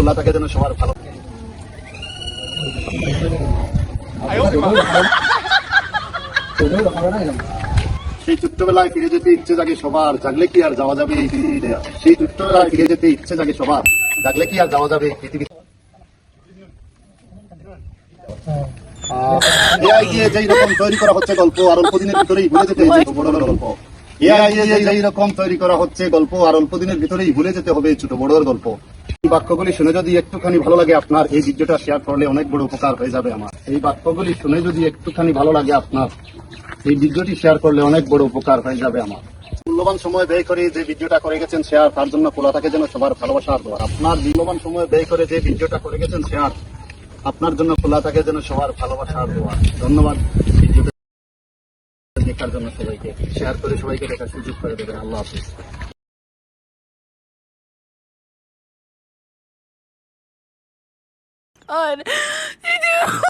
খোলা থাকে যেন সবার ভালো। সেই ছোট্টবেলায় ফিরে যেতে ইচ্ছে জাগে সবার, জাগলে কি আর যাওয়া যাবে এই পৃথিবীতে। সেই ছোট্টবেলায় ফিরে যেতে ইচ্ছে জাগে সবার, জাগলে কি আর যাওয়া যাবে এই পৃথিবীতে। এআই দিয়ে যেই রকম তৈরি করা হচ্ছে গল্প, আর অল্প দিনের ভিতরেই ভুলে যেতে হবে ছোট বড় গল্প। এআই দিয়ে যেই রকম তৈরি করা হচ্ছে গল্প, আর অল্প দিনের ভিতরেই ভুলে যেতে হবে ছোট বড় গল্প। এই বাক্যগুলি শুনে যদি একটুখানি ভালো লাগে আপনার, এই ভিডিওটা শেয়ার করলে অনেক বড় উপকার হয়ে যাবে আমার। এই বাক্যগুলি শুনে যদি একটুখানি ভালো লাগে আপনার, এই ভিডিওটি শেয়ার করলে অনেক বড় উপকার হয়ে যাবে আমার। মূল্যবান সময় ব্যয় করে যে ভিডিওটা করে গেছেন শেয়ার, তার জন্য খোলা থাকে যেন সবার ভালোবাসার দোয়ার। আপনার মূল্যবান সময় ব্যয় করে যে ভিডিওটা করে গেছেন শেয়ার, আপনার জন্য খোলা থাকে যেন সবার ভালোবাসার দোয়ার। ধন্যবাদ ভিডিওটা দেখার জন্য সবাইকে। শেয়ার করে সবাইকে দেখার সুযোগ করে দেবেন। আল্লাহ হাফিজ। God.